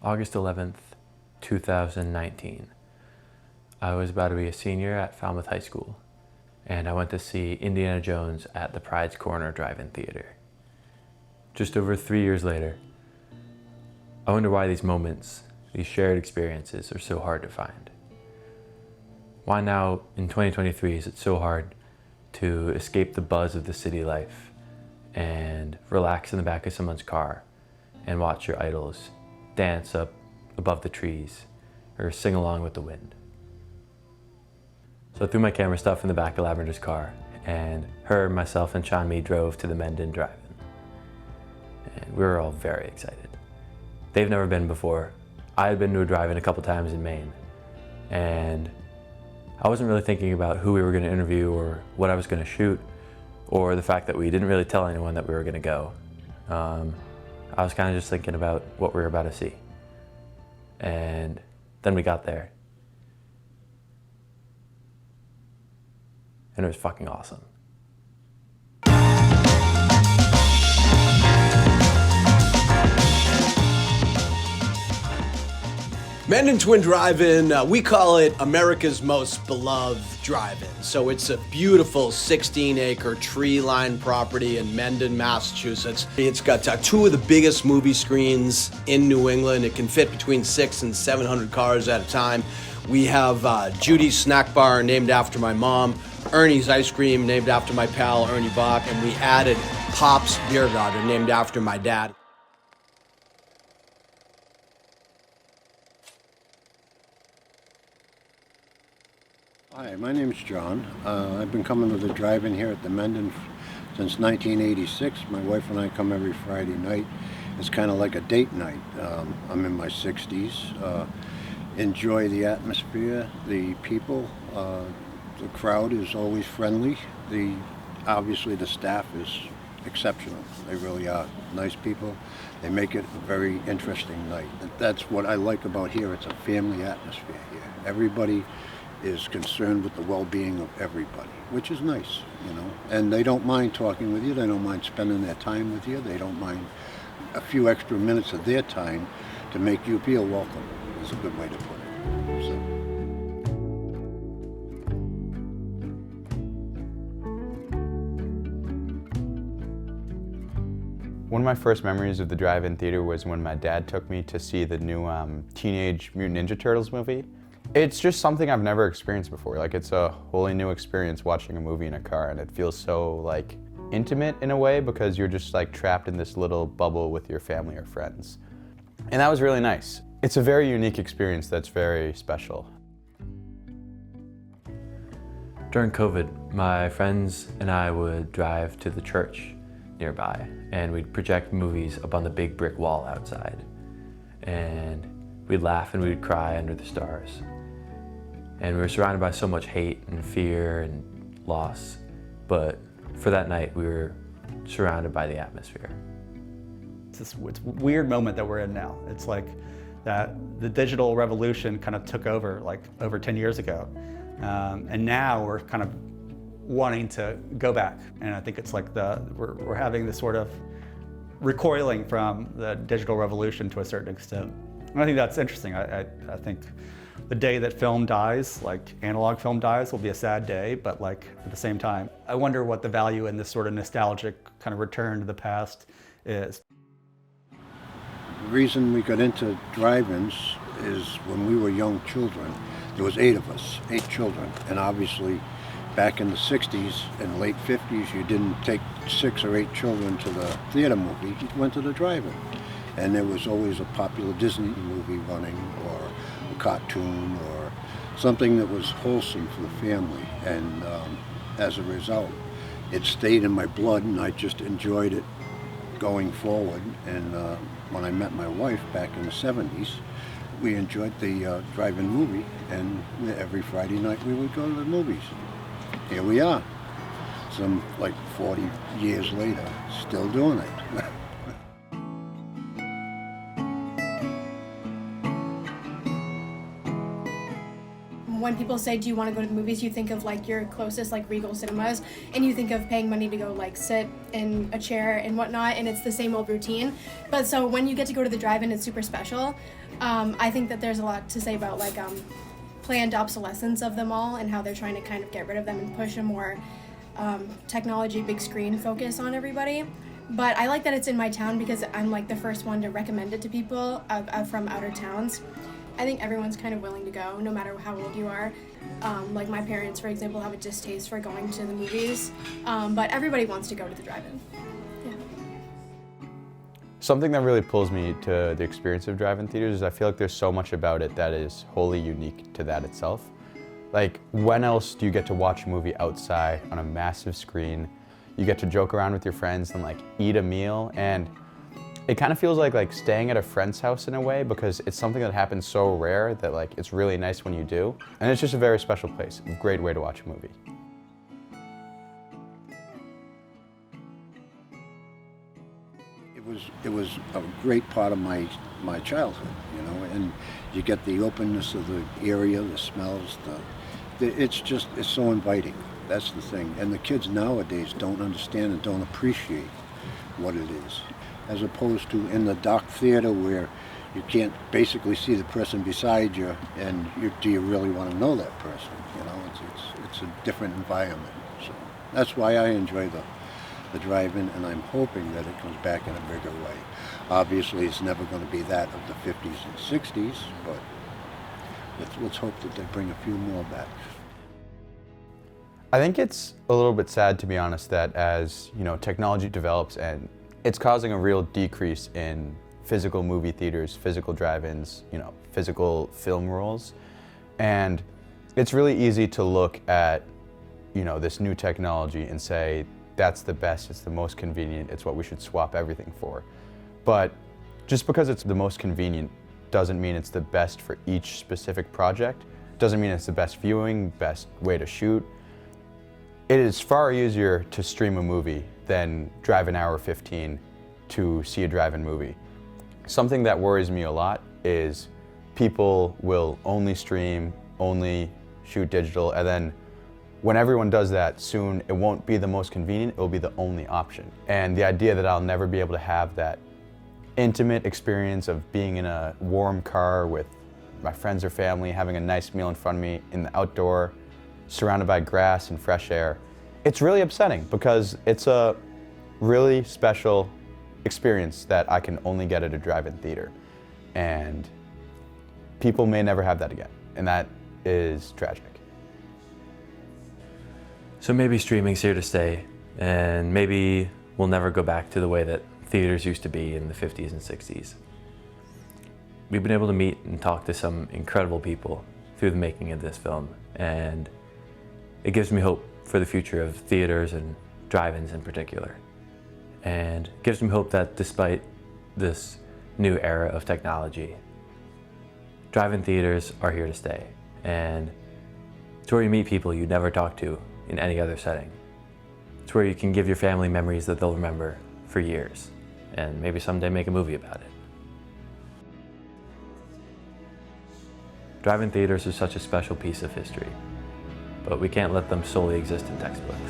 August 11th, 2019. I was about to be a senior at Falmouth High School, and I went to see Indiana Jones at the Pride's Corner Drive-In Theater. Just over 3 years later, I wonder why these moments, these shared experiences, are so hard to find. Why now, in 2023, is it so hard to escape the buzz of the city life and relax in the back of someone's car and watch your idols dance up above the trees or sing along with the wind? So I threw my camera stuff in the back of Lavender's car, and her, myself, and Chanmi drove to the Mendon drive-in. And we were all very excited. They've never been before. I had been to a drive-in a couple times in Maine, and I wasn't really thinking about who we were going to interview or what I was going to shoot, or the fact that we didn't really tell anyone that we were going to go. I was kind of just thinking about what we were about to see. And then we got there, and it was fucking awesome. Mendon Twin Drive-In, we call it America's most beloved drive-in. So it's a beautiful 16-acre tree-lined property in Mendon, Massachusetts. It's got two of the biggest movie screens in New England. It can fit between 600 and 700 cars at a time. We have Judy's Snack Bar, named after my mom, Ernie's Ice Cream, named after my pal Ernie Bach, and we added Pop's Beer Garden, named after my dad. Hi, my name's John. I've been coming to the drive-in here at the Mendon since 1986. My wife and I come every Friday night. It's kind of like a date night. I'm in my 60s. Enjoy the atmosphere, the people. The crowd is always friendly. Obviously the staff is exceptional. They really are nice people. They make it a very interesting night. That's what I like about here. It's a family atmosphere here. Everybody is concerned with the well-being of everybody, which is nice, you know. And they don't mind talking with you. They don't mind spending their time with you. They don't mind a few extra minutes of their time to make you feel welcome. It's a good way to put it. So. One of my first memories of the drive-in theater was when my dad took me to see the new Teenage Mutant Ninja Turtles movie. It's just something I've never experienced before. Like, it's a wholly new experience watching a movie in a car, and it feels so like intimate in a way because you're just like trapped in this little bubble with your family or friends. And that was really nice. It's a very unique experience that's very special. During COVID, my friends and I would drive to the church nearby, and we'd project movies up on the big brick wall outside. And we'd laugh and we'd cry under the stars. And we were surrounded by so much hate and fear and loss, but for that night we were surrounded by the atmosphere. It's a weird moment that we're in now. It's like that the digital revolution kind of took over like over 10 years ago. And now we're kind of wanting to go back. And I think it's like we're having this sort of recoiling from the digital revolution to a certain extent. And I think that's interesting. I think the day that film dies, like analog film dies, will be a sad day, but like at the same time, I wonder what the value in this sort of nostalgic kind of return to the past is. The reason we got into drive-ins is when we were young children, there was 8 of us, 8 children, and obviously back in the 60s and late 50s, you didn't take 6 or 8 children to the theater movie, you went to the drive-in. And there was always a popular Disney movie running, or a cartoon, or something that was wholesome for the family. And as a result, it stayed in my blood, and I just enjoyed it going forward. And when I met my wife back in the 70s, we enjoyed the drive-in movie, and every Friday night we would go to the movies. Here we are, some like 40 years later, still doing it. when people say, do you want to go to the movies, you think of like your closest like Regal cinemas, and you think of paying money to go like sit in a chair and whatnot, and it's the same old routine. But so when you get to go to the drive-in, it's super special. I think that there's a lot to say about like planned obsolescence of them all and how they're trying to kind of get rid of them and push a more technology, big screen focus on everybody. But I like that it's in my town because I'm like the first one to recommend it to people from outer towns. I think everyone's kind of willing to go, no matter how old you are. Like my parents, for example, have a distaste for going to the movies, but everybody wants to go to the drive-in. Yeah. Something that really pulls me to the experience of drive-in theaters is I feel like there's so much about it that is wholly unique to that itself. Like, when else do you get to watch a movie outside on a massive screen? You get to joke around with your friends and like eat a meal, and it kind of feels like staying at a friend's house in a way, because it's something that happens so rare that like it's really nice when you do. And it's just a very special place, a great way to watch a movie. It was a great part of my childhood, you know, and you get the openness of the area, the smells, it's so inviting. That's the thing. And the kids nowadays don't understand and don't appreciate what it is, as opposed to in the dark theater where you can't basically see the person beside you, and do you really want to know that person? You know, it's a different environment. So that's why I enjoy the drive-in, and I'm hoping that it comes back in a bigger way. Obviously, it's never going to be that of the 50s and 60s, but let's hope that they bring a few more back. I think it's a little bit sad, to be honest, that as technology develops and it's causing a real decrease in physical movie theaters, physical drive-ins, physical film rolls, and it's really easy to look at this new technology and say that's the best, it's the most convenient, it's what we should swap everything for. But just because it's the most convenient doesn't mean it's the best for each specific project, doesn't mean it's the best viewing, best way to shoot. It is far easier to stream a movie than drive an hour 15 to see a drive-in movie. Something that worries me a lot is people will only stream, only shoot digital, and then when everyone does that, soon it won't be the most convenient, it will be the only option. And the idea that I'll never be able to have that intimate experience of being in a warm car with my friends or family, having a nice meal in front of me in the outdoor, surrounded by grass and fresh air, it's really upsetting because it's a really special experience that I can only get at a drive-in theater. And people may never have that again, and that is tragic. So maybe streaming's here to stay, and maybe we'll never go back to the way that theaters used to be in the 50s and 60s. We've been able to meet and talk to some incredible people through the making of this film, and it gives me hope for the future of theaters and drive-ins in particular. And it gives me hope that despite this new era of technology, drive-in theaters are here to stay. And it's where you meet people you never talk to in any other setting. It's where you can give your family memories that they'll remember for years, and maybe someday make a movie about it. Drive-in theaters are such a special piece of history, but we can't let them solely exist in textbooks.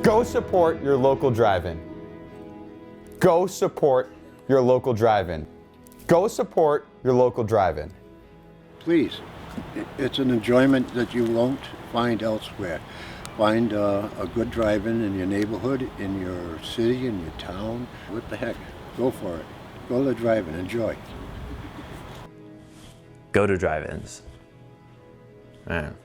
Go support your local drive-in. Go support your local drive-in. Go support your local drive-in. Please, it's an enjoyment that you won't find elsewhere. Find a good drive-in in your neighborhood, in your city, in your town. What the heck? Go for it. Go to the drive-in. Enjoy. Go to drive-ins. Man.